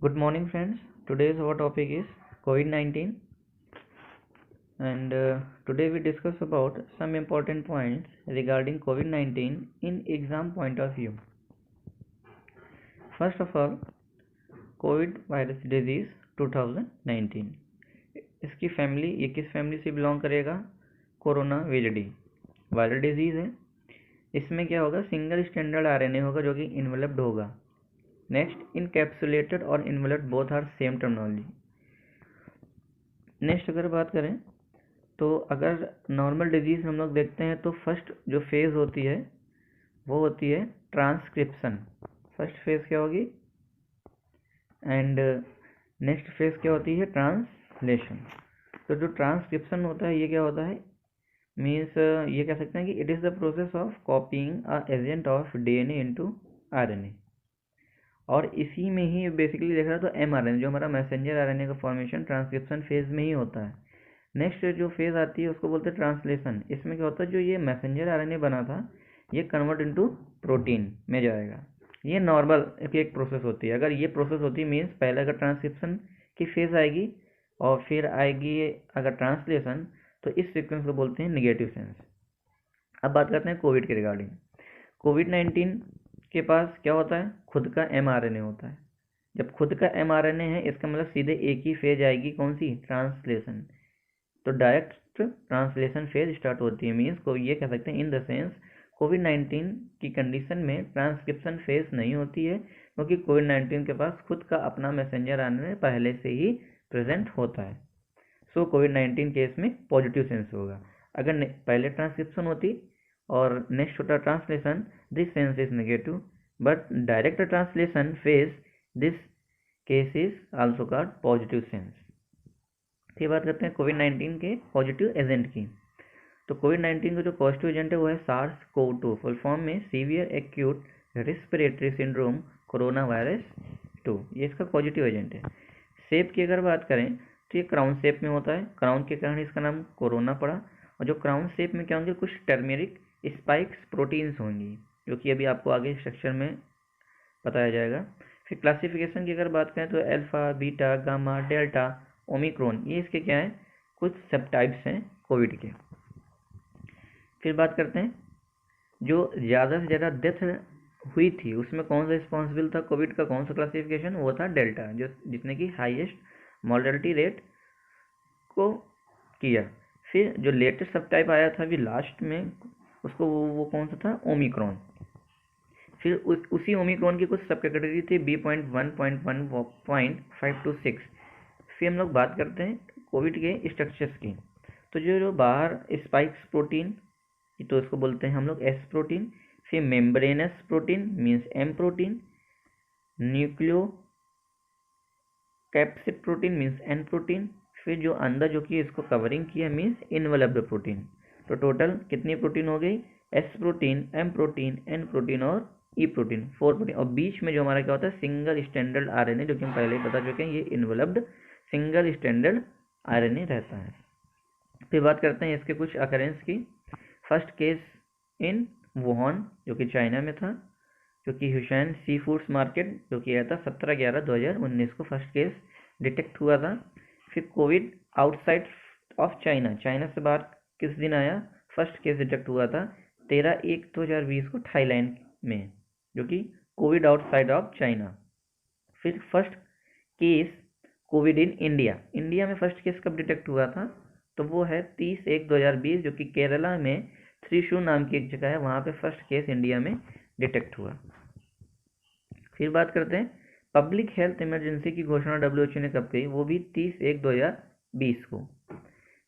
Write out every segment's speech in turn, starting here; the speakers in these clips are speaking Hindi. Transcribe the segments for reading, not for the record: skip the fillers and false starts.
Good morning, friends. Today's our topic is COVID-19, and today we discuss about some important points regarding COVID-19 in exam point of view. First of all, COVID virus disease 2019. इसकी फैमिली ये किस फैमिली से बिलोंग करेगा? कोरोना विरिडी वायरल डिजीज है। इसमें क्या होगा? सिंगल स्टैंडर्ड आरएनए होगा जो कि इन्वेलप्ड होगा। नेक्स्ट, इनकैप्सुलेटेड और enveloped both are same terminology. Next अगर बात करें तो अगर नॉर्मल डिजीज हम लोग देखते हैं तो फर्स्ट जो फेज होती है वो होती है ट्रांसक्रिप्शन। फर्स्ट फेज क्या होगी? एंड नेक्स्ट फेज क्या होती है? ट्रांसलेशन। तो जो ट्रांसक्रिप्शन होता है ये क्या होता है? मीन्स ये कह सकते हैं कि it is the process of copying a agent of DNA into RNA, और इसी में ही बेसिकली देख रहा तो एमआरएनए जो हमारा मैसेंजर आरएनए का फॉर्मेशन ट्रांसक्रिप्शन फेज में ही होता है। नेक्स्ट जो फेज आती है उसको बोलते हैं ट्रांसलेशन। इसमें क्या होता है? जो ये मैसेंजर आरएनए बना था ये कन्वर्ट इनटू प्रोटीन में जाएगा। ये नॉर्मल एक प्रोसेस होती है। अगर ये प्रोसेस होती है मीन्स पहले अगर ट्रांसक्रिप्शन की फेज आएगी और फिर आएगी अगर ट्रांसलेशन, तो इस सीक्वेंस को बोलते हैं नेगेटिव सेंस। अब बात करते हैं कोविड के रिगार्डिंग। कोविड-19 के पास क्या होता है? खुद का एमआरएनए होता है। जब खुद का एमआरएनए है इसका मतलब सीधे एक ही फेज आएगी, कौन सी? ट्रांसलेशन। तो डायरेक्ट ट्रांसलेशन फेज स्टार्ट होती है। मीन्स को ये कह सकते हैं इन द सेंस कोविड-19 की कंडीशन में ट्रांसक्रिप्शन फेज नहीं होती है, क्योंकि कोविड-19 के पास खुद का अपना मैसेंजर आरएनए पहले से ही प्रेजेंट होता है। सो कोविड-19 केस में पॉजिटिव सेंस होगा। अगर पहले ट्रांसक्रिप्शन होती और नेक्स्ट होता translation, this sense is negative, but direct translation phase this case is also called positive sense. फिर बात करते हैं कोविड-19 के पॉजिटिव एजेंट की। तो कोविड-19 का जो पॉजिटिव एजेंट है वो है SARS-CoV-2, फुल फॉर्म में severe acute respiratory syndrome corona virus 2। ये इसका पॉजिटिव एजेंट है। शेप की अगर बात करें तो ये क्राउन शेप में होता है। क्राउन के कारण इसका नाम कोरोना पड़ा। और जो क्राउन शेप में क्या होंगे? कुछ टर्मेरिक स्पाइक्स प्रोटीन्स होंगी, जो कि अभी आपको आगे स्ट्रक्चर में बताया जाएगा। फिर क्लासिफिकेशन की अगर बात करें तो alpha, beta, gamma, delta, Omicron, ये इसके क्या है? कुछ सब टाइप्स हैं कोविड के। फिर बात करते हैं जो ज़्यादा से ज़्यादा डेथ हुई थी उसमें कौन सा रिस्पॉन्सिबल था? कोविड का कौन सा क्लासिफिकेशन? वो था डेल्टा, जो जिसने की हाईएस्ट मॉर्टेलिटी रेट को किया। फिर जो लेटेस्ट सब टाइप आया था अभी लास्ट में उसको वो कौन सा था? ओमिक्रॉन। फिर उसी ओमिक्रॉन की कुछ सब कैटेगरी थी B.1.1.526। फिर हम लोग बात करते हैं कोविड के स्ट्रक्चर्स की। तो जो बाहर स्पाइक्स प्रोटीन, तो इसको बोलते हैं हम लोग एस प्रोटीन। फिर membranous protein means M protein. Nucleocapsid protein means N protein. फिर जो अंदर जो कि इसको कवरिंग किया मीन्स इनवेलप्ड प्रोटीन। तो टोटल कितनी प्रोटीन हो गई? S protein, M protein, N protein और ई प्रोटीन, 4 प्रोटीन। और बीच में जो हमारा क्या होता है? सिंगल स्टैंडर्ड आरएनए, जो कि हम पहले ही बता चुके हैं, ये इनवेलप्ड सिंगल स्टैंडर्ड आरएनए रहता है। फिर बात करते हैं इसके कुछ अकरेंस की। फर्स्ट केस इन वुहान जो कि चाइना में था, जो कि हुसैन सी फूड्स मार्केट जो कि आया था 17/11/2019 को फर्स्ट केस डिटेक्ट हुआ था। फिर Covid outside of China, China से बाहर किस दिन आया? फर्स्ट केस डिटेक्ट हुआ था 13/1/2020 को थाईलैंड में, जो कि कोविड आउटसाइड ऑफ चाइना। फिर first case Covid in India, India में फर्स्ट केस कब डिटेक्ट हुआ था? तो वो है 30/1/2020, जो कि केरला में त्रिशूर नाम की एक जगह है, वहाँ पे फर्स्ट केस इंडिया में डिटेक्ट हुआ। फिर बात करते हैं पब्लिक हेल्थ इमरजेंसी की घोषणा WHO ने कब की? वो भी 30/1/2020 को।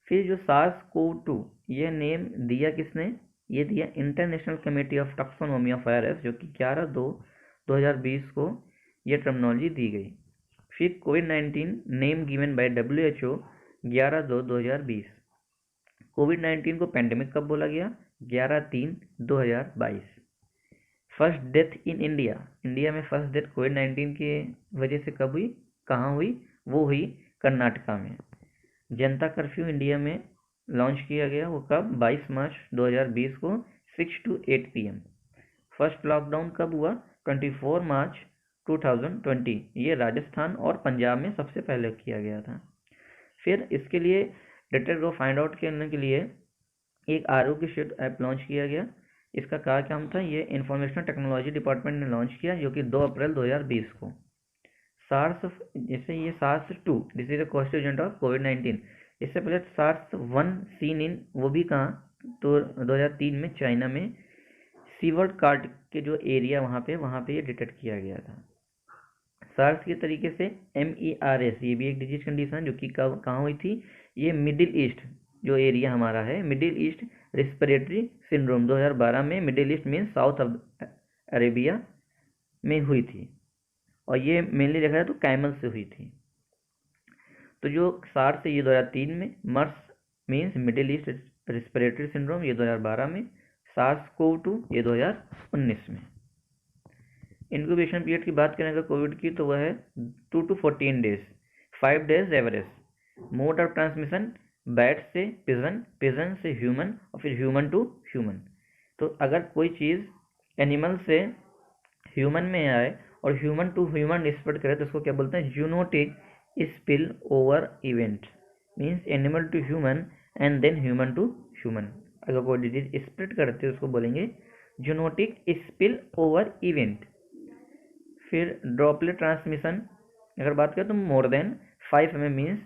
फिर जो SARS-CoV-2 ये नेम दिया किसने? ये दिया international committee of taxonomy of virus, जो कि 11/2/2020 को ये टर्मिनोलॉजी दी गई। फिर कोविड-19 नेम गिवन बाय WHO 11/2/2020। कोविड-19 को पेंडेमिक कब बोला गया? 11/3/2022। First death in India, India में फर्स्ट डेथ कोविड-19 की वजह से कब हुई? कहाँ हुई? वो हुई कर्नाटका में। जनता कर्फ्यू इंडिया में लॉन्च किया गया, वो कब? 22 मार्च 2020 को 6 to 8 PM। फर्स्ट लॉकडाउन कब हुआ? 24 मार्च 2020 ये राजस्थान और पंजाब में सबसे पहले किया गया था। फिर इसके लिए डेटा को फाइंड आउट करने के लिए एक आरोग्य सेतु ऐप लॉन्च किया गया। इसका क्या काम था, ये इंफॉर्मेशन टेक्नोलॉजी डिपार्टमेंट ने लॉन्च किया, जो कि 2 अप्रैल 2020 को। सार्स जैसे ये SARS-2 this is the causal agent of कोविड-19। इससे पहले SARS-1 सीन इन वो भी कहाँ, तो 2003 में चाइना में सीवर्ड कार्ट के जो एरिया वहाँ पे ये डिटेक्ट किया गया था। सार्स के तरीके से MERS ये भी एक डिजीज कंडीशन जो कि कहाँ हुई थी, ये मिडिल ईस्ट जो एरिया हमारा है, मिडिल ईस्ट रेस्पिरेटरी सिंड्रोम 2012 में, middle east mean south Arabia में हुई थी, और ये मेनली देखा जाए तो कैमल से हुई थी। तो जो सार्स है ये 2003 में, MERS means Middle East respiratory syndrome ये 2012 में, SARS-CoV-2 ये 2019 में। इंक्यूबेशन पीरियड की बात करें अगर कोविड की, तो वह है 2 to 14 days, 5 days average. Mode of transmission bat से पिजन, पिजन से ह्यूमन, और फिर ह्यूमन टू ह्यूमन। तो अगर कोई चीज़ एनिमल से ह्यूमन में आए और ह्यूमन टू ह्यूमन स्प्रेड करे तो उसको क्या बोलते हैं, zoonotic spill over event, means animal to human and then human to human. अगर कोई डिजीज स्प्रेड करते हैं उसको बोलेंगे जूनोटिक स्पिल ओवर इवेंट। फिर ड्रॉपलेट ट्रांसमिशन अगर बात करें तो more than 5 mm means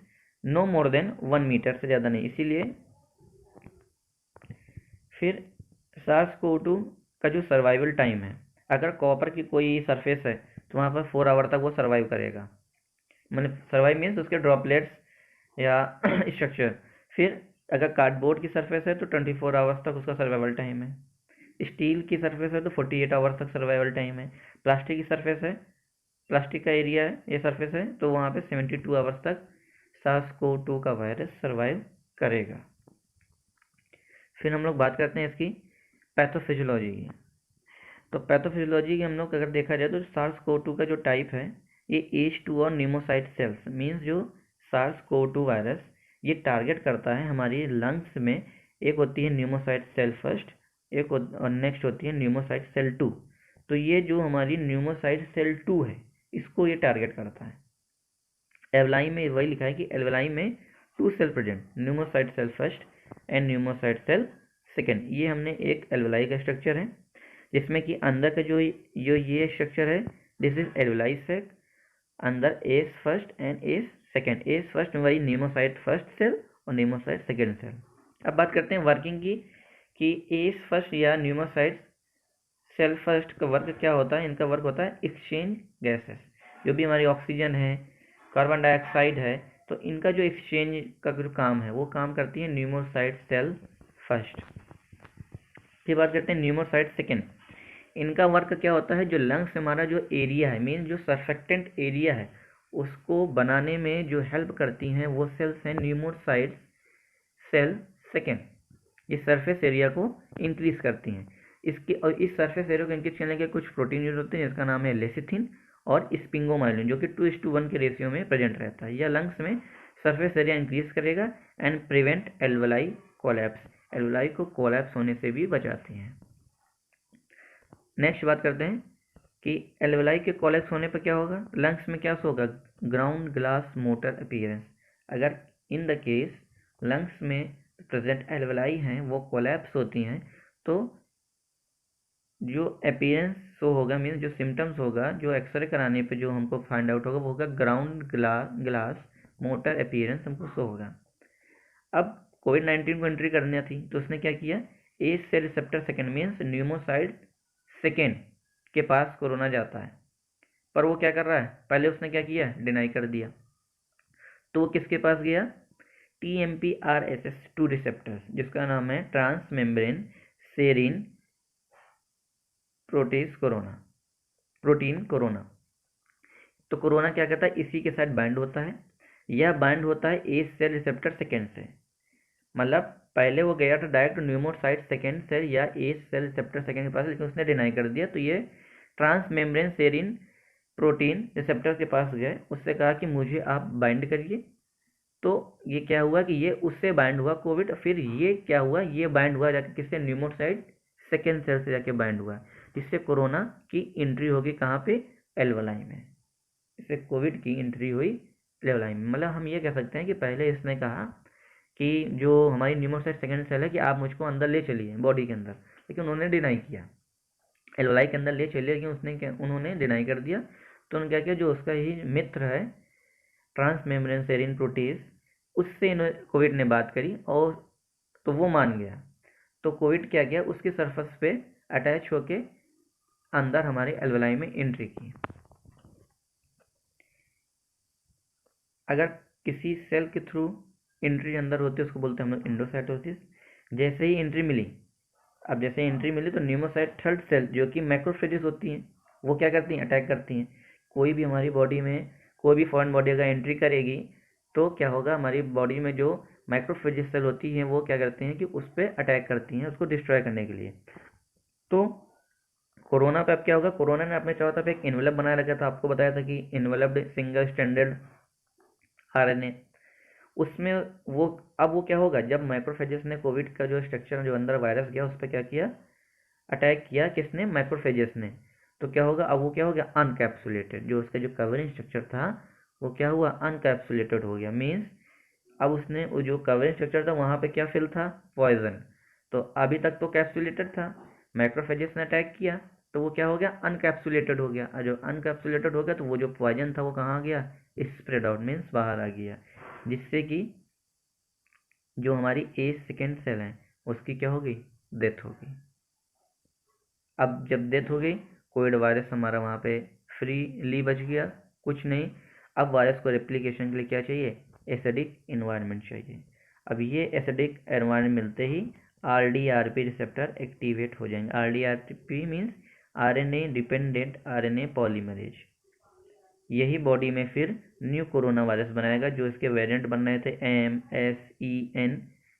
no more than 1 metre से ज़्यादा नहीं, इसीलिए। फिर SARS-CoV-2 का जो सर्वाइवल टाइम है, अगर कॉपर की कोई सरफेस है तो वहाँ पर 4 आवर तक वो सर्वाइव करेगा, मतलब सर्वाइव मीन्स उसके ड्रॉपलेट्स या स्ट्रक्चर। फिर अगर कार्डबोर्ड की सरफेस है तो 24 आवर्स तक उसका सर्वाइवल टाइम है। स्टील की सरफेस है तो 48 आवर्स तक सर्वाइवल टाइम है। प्लास्टिक की सरफेस है, प्लास्टिक का एरिया है, ये सरफेस है, तो वहाँ पे 72 आवर्स तक SARS-CoV-2 का वायरस सर्वाइव करेगा। फिर हम लोग बात करते हैं इसकी पैथोफिजियोलॉजी की। तो पैथोफिजियोलॉजी की हम लोग अगर देखा जाए तो SARS-CoV-2 का जो टाइप है ये H2 और न्यूमोसाइट सेल्स, मीन्स जो SARS-CoV-2 वायरस ये टारगेट करता है हमारी लंग्स में। एक होती है न्यूमोसाइट सेल फर्स्ट, एक और नेक्स्ट होती है न्यूमोसाइट सेल 2। तो ये जो हमारी न्यूमोसाइट सेल 2 है इसको ये टारगेट करता है। एल्वलाई में वही लिखा है कि एल्वलाई में 2 cell present, pneumocyte cell first and pneumocyte cell second. ये हमने एक एल्वलाई का स्ट्रक्चर है जिसमें कि अंदर का जो ये स्ट्रक्चर है दिस इज एल्वलाई सेक, अंदर S first and S second. S first में वही न्यूमोसाइट फर्स्ट सेल और न्यूमोसाइट सेकेंड सेल। अब बात करते हैं वर्किंग की कि एस फर्स्ट या न्यूमोसाइट सेल फर्स्ट का वर्क क्या होता है। इनका वर्क होता है एक्सचेंज गैसेस, जो भी हमारी ऑक्सीजन है, कार्बन डाइऑक्साइड है, तो इनका जो एक्सचेंज का जो काम है वो काम करती है न्यूमोसाइट सेल फर्स्ट। फिर बात करते हैं न्यूमोसाइट सेकेंड। इनका वर्क क्या होता है, जो लंग्स से हमारा जो एरिया है, मीन जो सर्फेक्टेंट एरिया है उसको बनाने में जो हेल्प करती हैं वो सेल्स हैं न्यूमोसाइट सेल सेकेंड। ये सरफेस एरिया को इंक्रीज करती हैं। इसके और इस सरफेस एरिया को इंक्रीज करने के कुछ प्रोटीन यूज होते हैं जिसका नाम है लेसिथिन और स्पिंगोमाइलिन, जो कि 2:1 के रेशियो में प्रेजेंट रहता है। यह लंग्स में सरफेस एरिया इंक्रीज करेगा and prevent alveoli collapse, alveoli को कोलैप्स होने से भी बचाती हैं। नेक्स्ट बात करते हैं कि एल्वलाई के कोलैप्स होने पर क्या होगा, लंग्स में क्या होगा, ग्राउंड ग्लास मोटर अपीयरेंस। अगर इन द केस लंग्स में प्रेजेंट एल्वलाई हैं वो कोलैप्स होती हैं तो जो अपीयरेंस शो होगा, मीन्स जो सिम्टम्स होगा, जो एक्सरे कराने पे जो हमको फाइंड आउट होगा वो होगा ग्राउंड ग्लास मोटर अपीयरेंस हमको शो होगा। अब कोविड-19 को एंट्री करनी थी तो उसने क्या किया, a cell receptor second means pneumocyte second के पास कोरोना जाता है, पर वो क्या कर रहा है, पहले उसने क्या किया, डिनाई कर दिया। तो वो किसके पास गया, TMPRSS2 रिसेप्टर्स, जिसका नाम है transmembrane serine protein corona. तो कोरोना क्या करता है, इसी के साथ बाइंड होता है। यह बाइंड होता है ए सेल रिसेप्टर सेकेंड से, मतलब पहले वो गया था डायरेक्ट न्यूमोसाइट सेकेंड सेल या ए सेल रिसेप्टर सेकेंड के पास, लेकिन उसने डिनाई कर दिया। तो ये transmembrane serine protein receptor के पास गए, उससे कहा कि मुझे आप बाइंड करिए। तो ये क्या हुआ कि ये उससे बाइंड हुआ कोविड, फिर ये क्या हुआ, ये बाइंड हुआ जाके किससे, न्यूमोसाइट सेकेंड सेल से जाके बाइंड हुआ, जिससे कोरोना की एंट्री होगी कहाँ पे, एल्वोलाई में, इससे कोविड की एंट्री हुई एल्वोलाई में। मतलब हम ये कह सकते हैं कि पहले इसने कहा कि जो हमारी न्यूमोसाइट सेकेंड सेल है कि आप मुझको अंदर ले चलिए बॉडी के अंदर, लेकिन उन्होंने डिनाई किया, एल्वोलाई के अंदर ले चलिए, लेकिन उन्होंने डिनाई कर दिया। तो उन्होंने क्या किया, जो उसका ही मित्र है ट्रांसमेम्ब्रेन सेरीन प्रोटीज, उससे कोविड ने बात करी और तो वो मान गया। तो कोविड क्या किया, उसके सरफेस पे अटैच होके अंदर हमारे एल्वोलाई में एंट्री की। अगर किसी सेल के थ्रू एंट्री अंदर होती है उसको बोलते हैं हम लोग एंडोसाइटोसिस। जैसे ही एंट्री मिली, अब जैसे एंट्री मिली तो न्यूमोसाइट थर्ड सेल जो कि मैक्रोफेजेस होती हैं, वो क्या करती हैं, अटैक करती हैं। कोई भी हमारी बॉडी में कोई भी फॉरेन बॉडी अगर एंट्री करेगी तो क्या होगा, हमारी बॉडी में जो माइक्रोफेजेस सेल होती हैं वो क्या करती हैं कि उस पर अटैक करती हैं उसको डिस्ट्रॉय करने के लिए। तो कोरोना पे अब क्या होगा, कोरोना ने अपने चारों तरफ एक इन्वेलप बनाए रखा था, आपको बताया था कि इन्वेलप्ड सिंगल स्टैंडर्ड आरएनए, उसमें वो अब वो क्या होगा, जब माइक्रोफेजेस ने कोविड का जो स्ट्रक्चर जो अंदर वायरस गया उस पर क्या किया, अटैक किया, किसने, माइक्रोफेजेस ने। तो क्या होगा, अब वो क्या हो गया, अनकैप्सुलेटेड, जो उसका जो कवरिंग स्ट्रक्चर था वो क्या हुआ, अनकैप्सुलेटेड हो गया। मीन्स अब उसने वो जो कवरिंग स्ट्रक्चर था वहाँ पे क्या फिल था, पॉइजन। तो अभी तक तो कैप्सुलेटेड था, माइक्रोफेजेस ने अटैक किया तो वो क्या हो गया, अनकैप्सुलेटेड हो गया। और जो अनकैप्सुलेटेड हो गया तो वो जो पॉइजन था वो कहाँ गया, स्प्रेड आउट, मीन्स बाहर आ गया, जिससे कि जो हमारी एज सेकेंड सेल है उसकी क्या होगी, डेथ होगी। अब जब डेथ हो गई, कोविड वायरस हमारा वहाँ पे फ्रीली बच गया, कुछ नहीं। अब वायरस को रेप्लिकेशन के लिए क्या चाहिए, एसिडिक इन्वायरमेंट चाहिए। अब ये एसिडिक एनवायरनमेंट मिलते ही RDRP रिसेप्टर एक्टिवेट हो जाएंगे। RDRP means RNA dependent RNA polymerase. यही बॉडी में फिर न्यू कोरोना वायरस बनाएगा। जो इसके वेरिएंट बन रहे थे MSEN,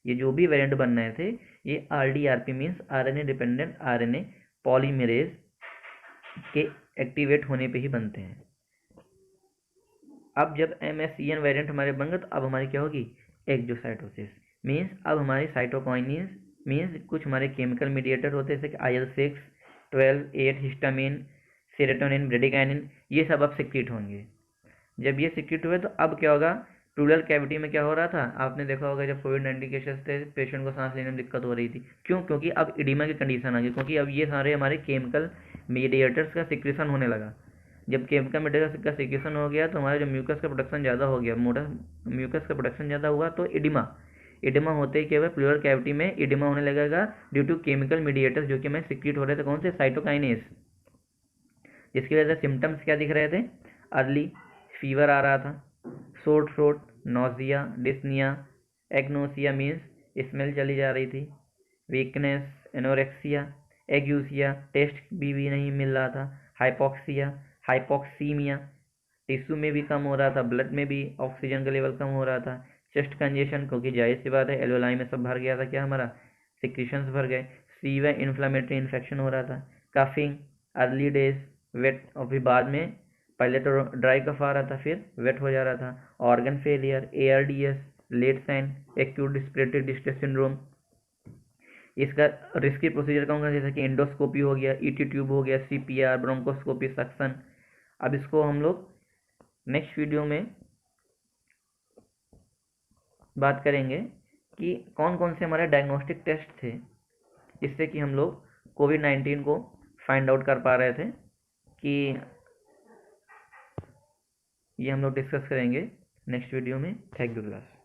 ये जो भी वेरिएंट बन रहे थे ये RDRP means RNA dependent RNA polymerase के एक्टिवेट होने पे ही बनते हैं। अब जब MSEN वेरिएंट हमारे बन गए तो अब हमारी क्या होगी, एक्जोसाइटोसिस। मीन्स अब हमारी साइटोकाइनिन्स मीन्स कुछ हमारे केमिकल मीडिएटर होते हैं जैसे कि IL-6, 12, 8 हिस्टामिन, सेरोटोनिन, ब्रेडिकाइनिन, ये सब अब सिक्रीट होंगे। जब ये सिक्रीट हुए तो अब क्या होगा, प्लूरल कैविटी में क्या हो रहा था, आपने देखा होगा जब कोविड-19 केसेस थे पेशेंट को सांस लेने में दिक्कत हो रही थी, क्यों, क्योंकि अब इडिमा की कंडीशन आ गई, क्योंकि अब ये सारे हमारे केमिकल मीडिएटर्स का सिक्रेशन होने लगा। जब केमिकल मीडिएटर का सिक्रेशन हो गया तो हमारा जो म्यूकस का प्रोडक्शन ज़्यादा हो गया, मोटा म्यूकस का प्रोडक्शन ज़्यादा हुआ तो इडिमा होते ही क्या हुआ, प्लूरल कैविटी में इडिमा होने लगेगा ड्यू टू केमिकल मीडिएटर्स जो कि हमें सिक्रीट हो रहे थे, कौन से, साइटोकाइनेस। जिसकी वजह से सिम्टम्स क्या दिख रहे थे, अर्ली फीवर आ रहा था, sore throat, nausea, dyspnoea, agnosia means smell चली जा रही थी, वीकनेस, एनोरेक्सिया, एग्यूसिया, टेस्ट भी नहीं मिल रहा था, हाइपोक्सिया, हाइपोक्सीमिया, टिश्यू में भी कम हो रहा था, ब्लड में भी ऑक्सीजन का लेवल कम हो रहा था, चेस्ट कंजेशन, क्योंकि जाहिर सी बात है एल्वोलाई में सब भर गया था, क्या हमारा सिक्रीशंस भर गए, सीवियर इन्फ्लेमेटरी इन्फेक्शन हो रहा था, कफिंग, अर्ली डेज, वेट, और फिर बाद में पहले तो ड्राई कफ आ रहा था फिर वेट हो जा रहा था, organ failure, ARDS, late sign, acute respiratory distress syndrome. इसका रिस्की प्रोसीजर कौन सा, जैसे कि एंडोस्कोपी हो गया, ET ट्यूब हो गया, CPR, ब्रोंकोस्कोपी, सक्शन। अब इसको हम लोग नेक्स्ट वीडियो में बात करेंगे कि कौन कौन से हमारे डायग्नोस्टिक टेस्ट थे जिससे कि हम लोग कोविड-19 को फाइंड आउट कर पा रहे थे, कि ये हम लोग डिस्कस करेंगे नेक्स्ट वीडियो में। Thank you class.